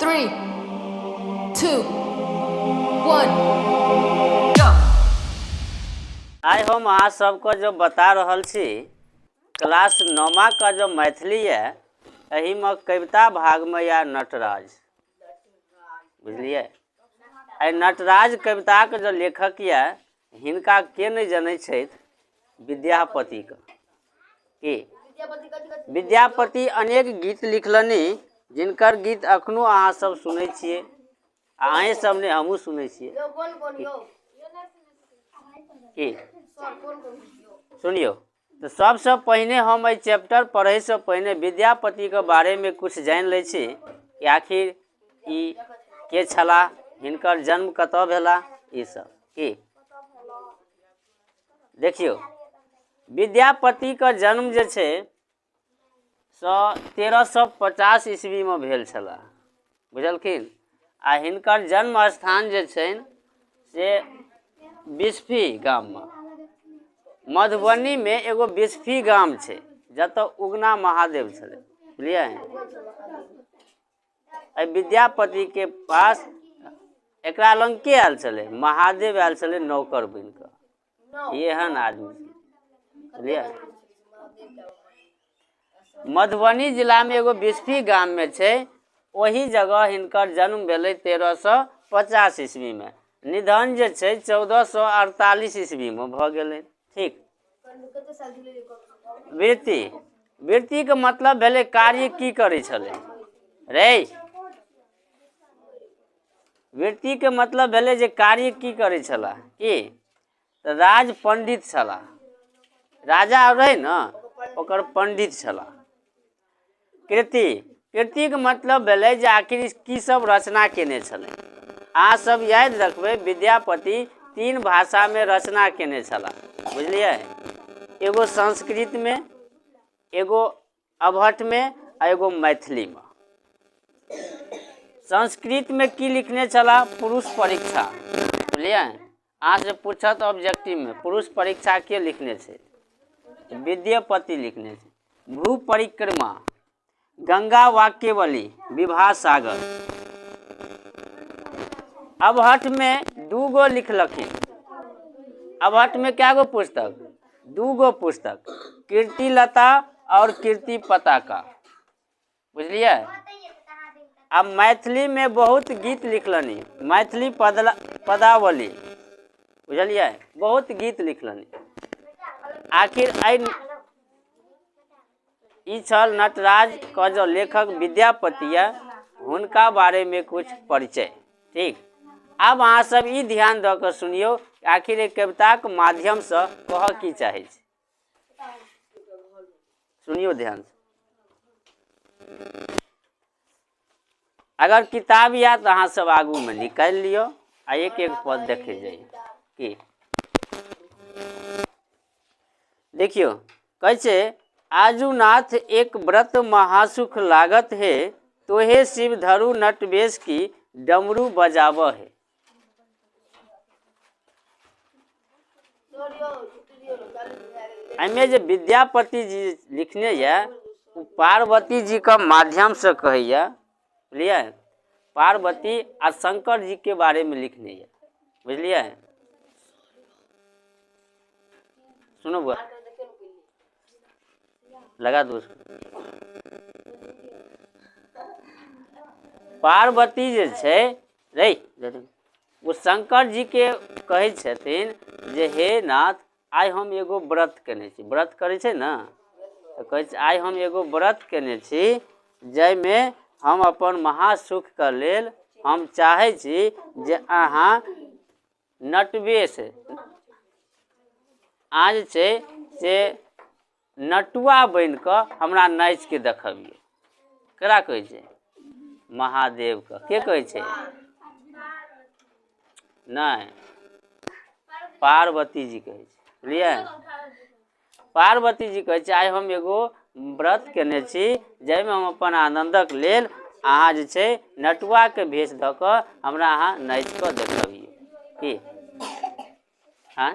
3, 2, 1, go! आइ हम अहाँ सबको जो बता रहल छी क्लास 9मा का जो मैथिली है एही में कविता भाग में या नटराज बुझलिए। आई नटराज कविता के जो लेखक या हिनका के नहीं जानै छथि विद्यापति के विद्यापति अनेक गीत लिखलनि जिनकर गीत अखनो अहाँ सब सुनै छियै अहें सब ने हमहूँ सुनै छियै की सुनियो। तो सबसे पहिने हम एहि चैप्टर पढ़े से पहिने विद्यापति के बारे में कुछ जान ले छी कि आखिर ई के छला हिनकर जन्म कतऽ भेला ई सब की देखियो। विद्यापति का जन्म जे छै 1350 ईस्वी में भेल छला बुझलखिन। आ हिनकर जन्म स्थान जे छनि से बिस्फी गाम में मधुबनी में एगो बिस्फी गाम छै जतऽ उगना महादेव छलै बुझलिए। एहि विद्यापति के पास एकरा लंग के आयल छलै महादेव आयल छलै नौकर बन कऽ एहन आदमी बुझलिए। मधुबनी जिला में एगो बिस्फी गाम में छै वही जगह हिनकर जन्म भेलै 1350 ईस्वी में। निधन जे छै 1448 ईस्वी में भऽ गेलै। ठीक। वृत्ति वृत्ति के मतलब भेलै कार्य की करै छलै रे। वृत्ति के मतलब भेलै जे कार्य की करै छला की तऽ राज पंडित छला राजा रहे न ओकर पंडित छला। कृति कृति के मतलब भेलै जे आखिर की सब रचना केने छलै। अहाँ सब याद रखबै विद्यापति 3 भाषा में रचना केने छला बुझलिए। एगो संस्कृत में एगो अभट में आ एगो मैथिली में। संस्कृत में की लिखने छला पुरुष परीक्षा बुझलिए। अहाँ से पूछत ऑब्जेक्टिव में पुरुष परीक्षा के लिखने छे विद्यापति लिखने छे। भू परिक्रमा गंगा वाक्यवली विभा सागर। अबहट में 2 गो लिखलखिन। अबहट में क्या गो पुस्तक 2 गो पुस्तक कीर्तिलता और कीर्ति पताका बुझलिए। अब मैथिली में बहुत गीत लिखलनि मैथिली पदावली बुझलिए बहुत गीत लिखलनि। आखिर ई छल नटराज का जो लेखक विद्यापति है उनका बारे में कुछ परिचय। ठीक। अब अहाँ सब ई ध्यान दऽ कऽ सुनियो आखिर एक कविता के माध्यम से कह की चाहे छै सुनियो ध्यान से। अगर किताब या तो अहाँ सब आगू में निकाल लियो आ एक एक पद देखे जाइए की देखियो। कैसे आजुनाथ एक व्रत महासुख लागत है तोहे शिव धरु नटवेश की डमरू बजाव है। एहिमे जे विद्यापति जी लिखने है पार्वती जी का माध्यम से कहैया बुझलिए। पार्वती और शंकर जी के बारे में लिखने है बुझलिए। सुनो बुआ लगा दो। पार्वती जे छै रे वो शंकर जी के कहै छथिन जे हे नाथ आइ हम एगो व्रत केने छी। व्रत करै छै ना तो कहै छै आइ हम एगो व्रत केने छी जाहिमे हम अपन महासुख के लेल हम चाहै छी जे अहाँ नटवेश आज छै से नटुआ बन कऽ हमरा नाच के देखबिए। केकरा कहै छै महादेव के कहै छै नहीं पार्वती जी कहै छै बुझलिए। पार्वती जी कहै छै आइ हम एगो व्रत केने छी जाहिमे हम अपन आनंदक लेल अहाँ जे छै नटुआ के भेष दऽ कऽ हमरा अहाँ नाच कऽ देखबिए की। हाँ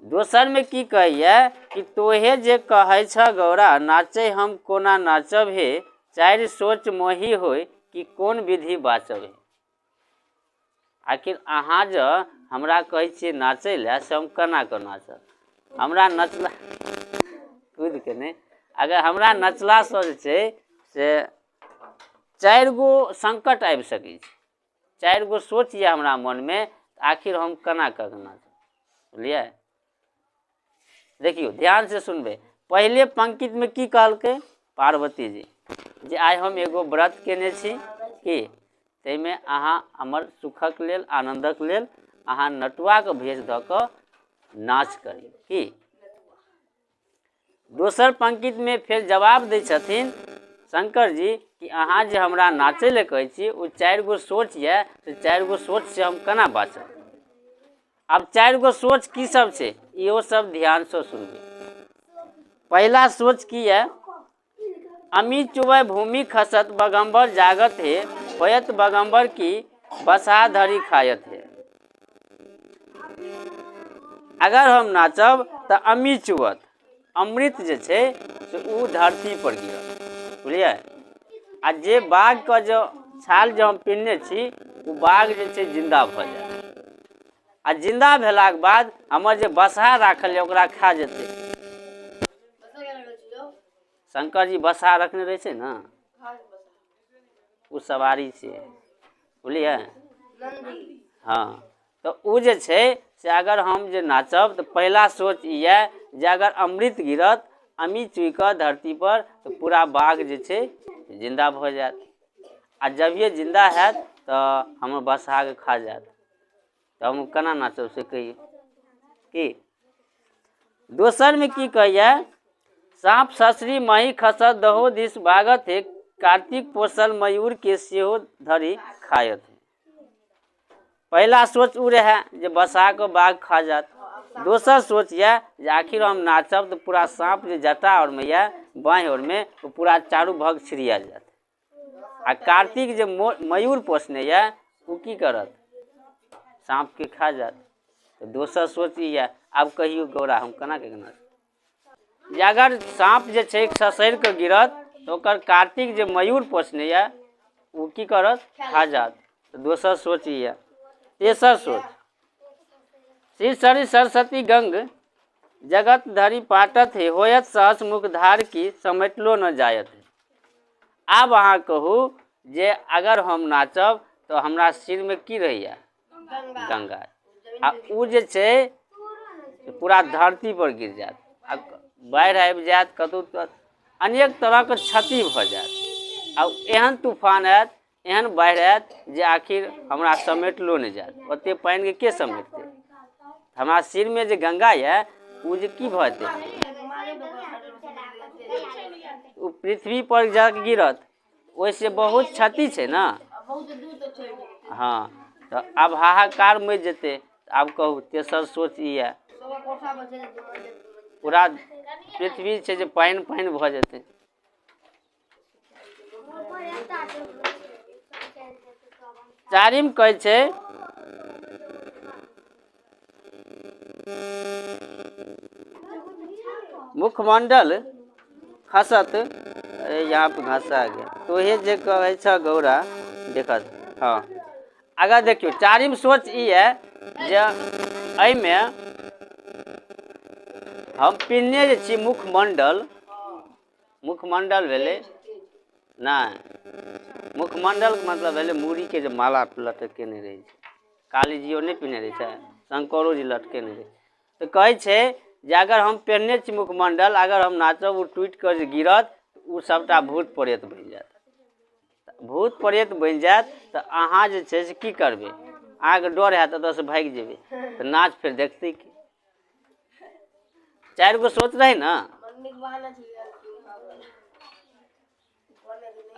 दोसर में की कहिए कि तोहे जे कहै छ गौरा नाचे हम कोना नाचब हे चारि सोच मोही होय कि कोन विधि बाचब। आखिर अहाँ जो हमरा कहै छियै नाचै लए से हम केना कऽ नाचब? हमरा नचला कूदि के नहि, अगर हमरा नचलासँ जे छै से 4 गो संकट आबि सकै छै, 4 गो सोच यऽ हमरा मनमे, आखिर हम केना कऽ नाचब? बुझलियै? देखियौ ध्यान से सुनबै। पहले पंक्तिमे की कहलकै पार्वती जी, जे आइ हम एगो व्रत केने छी कि ताहिमे अहाँ हमर सुखक लेल, आनंदक लेल अहाँ नटुआके भेष दऽ कऽ नाच करी की। दोसर पंक्तिमे फेर जवाब दै छथिन शंकर जी कि अहाँ जे हमरा नाचै लए कहै छी ओ 4 गो सोच यऽ, से 4 गो सोच से हम केना बाचब? अब 4 गो सोच की सब छै इहो सब ध्यान से सुनबै। पहला सोच की है? अमी चुबय भूमि खसत बगंबर जागत है, होयत बगंबर की बसा धरी खायत है। अगर हम नाचब तऽ अमी चुबत, अमृत जे छै से ओ धरती पर गिरत। बुझलियै? आ जे बाघ के जो छाल जो हम पिन्हने छी ओ बाघ जे छै जिंदा भऽ जायत, आ जिंदा भेलाक बाद हमर जे बसहा राखल यऽ ओकरा खा जेतै। शंकर जी बसहा रखने रहै छै ने, ओ सवारी छै। बुझलियै? हाँ, तो ओ जे छै से अगर हम जे नाचब तऽ पहला सोच ई यऽ जे अगर अमृत गिरत अमी चुइ कऽ धरती पर तऽ पूरा बाघ जे छै जिंदा भऽ जायत, आ जब ये जिंदा हैत तऽ हमर बसहाके खा जायत, तऽ हम केना नाचब से कहियौ की। दोसरमे की कहैया? साँप ससरी मही खसत दहो दिस भागत है, कार्तिक पोसल मयूर के सेहो धरी खायत है। पहला सोच उ रहे जे बसा के बाघ खा जात। दोसर सोच यह जे आखिर हम नाचब तो पूरा सांप जे जटा और में यह बाँह और में वो पूरा चारू भाग छिड़िया जात। आ कार्तिक जे मयूर पोसने यह वो की करत? सांप के खा जात। तो दोसर सोच यह। आब कहियो गौरा हम केना के नाचब? जे अगर सांप जे छै ससैर के गिरत तो ओकर कार्तिक जे मयूर पोसने यह वो की करत? खा जात। तो दोसर सोच यह। तेसर सोच, श्री सरी सरस्वती गंग जगत धरी पाटत है, होयत सहस मुख धार की समेटलो न जायत है। आब अहाँ कहू जे अगर हम नाचब तो हमरा सिर में की रहैया? गंगा। आ उ जे छै पूरा धरती पर गिर जायत, आ बाढ़ि आबि जायत, कतौ अनेक तरह के क्षति भऽ जायत। आ एहन तूफान आयत, एहन बाढ़ि आयत जे आखिर हमरा समेटलो नहि जायत। ओते पानि के समेटतै? हमरा सिर में जे गंगा यऽ ओ जे की भऽ जेतै? ओ पृथ्वी पर जाके गिरत, ओहिसे बहुत क्षति छै ना। हाँ, तो आब हाहाकार मच जेतै। आब कहू तेसर सोच ई यऽ पूरा पृथ्वी छै जे पानि पानि भऽ जेतै। चारिम कहै छै मुखमंडल खसत, यहाँ पे घसा गया तो ये जे कहै छ गौरा देखत। हाँ, अगर देखियो चारिम सोच ई है जे एहिमे हम पिन्हने जे छी मुखमंडल, मुखमंडल भेलै नहीं, मुखमंडल के मतलब भेलै मूड़ी के जे माला लटकेने रहै छै। काली जीओ नहीं पिन्हने रहै छै, शंकरो जी लटकेने रहै। तो कहै छै जे अगर हम पहनने छी मुखमंडल, अगर हम नाचब ओ टूटि कऽ जे गिरत ओ सबटा भूत प्रेत बनि जायत। भूत प्रेत बनि जायत तऽ अहाँ जे छै से की करबै? अहाँके डर हैत, ओतऽसँ भागि जेबै, तऽ नाच फेर देखतै की? 4 गो सोच रहे ना।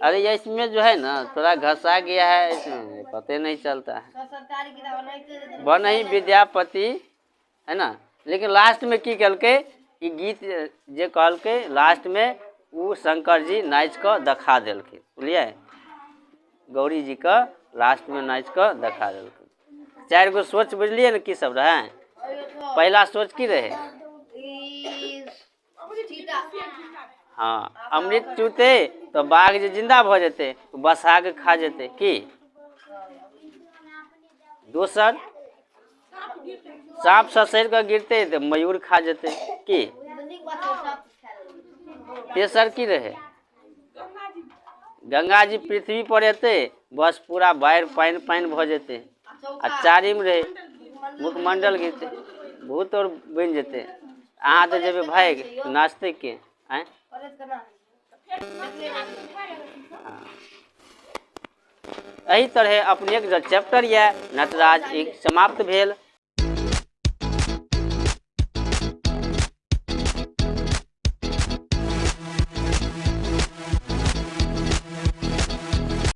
अरे इसमें जो है ना थोड़ा घसा गया है, इसमें पता नहीं चलता है। बनहि विद्यापति है ना, लेकिन लास्ट में की कलके ई गीत जे कहलके लास्ट में वो शंकर जी नाच कऽ देखा देलकै। बुझलिए? गौरी जी का लास्ट में नाच कऽ देखा देलकै। 4 गो सोच बुझलिए ना की सब रहे? पहला सोच की रहे? हाँ, अमृत चूते तो बाघ जे जिंदा भऽ जेतै बसा के खा जेतै की। दोसर साँप ससैर कऽ गिरतै तऽ मयूर खा जेतै की। तेसर की रहे, गंगा जी पृथ्वी पर एतै बस पूरा बाढ़ि पानि पानि भऽ जेतै। आ चारिम रहे मुखमंडल गिरतै, भूत और बनि जेतै, अहाँ तऽ जेबै भागि, नाचतै के आँय। एहि तरहे अपनेक जो चैप्टर यऽ नटराज ई समाप्त भेल।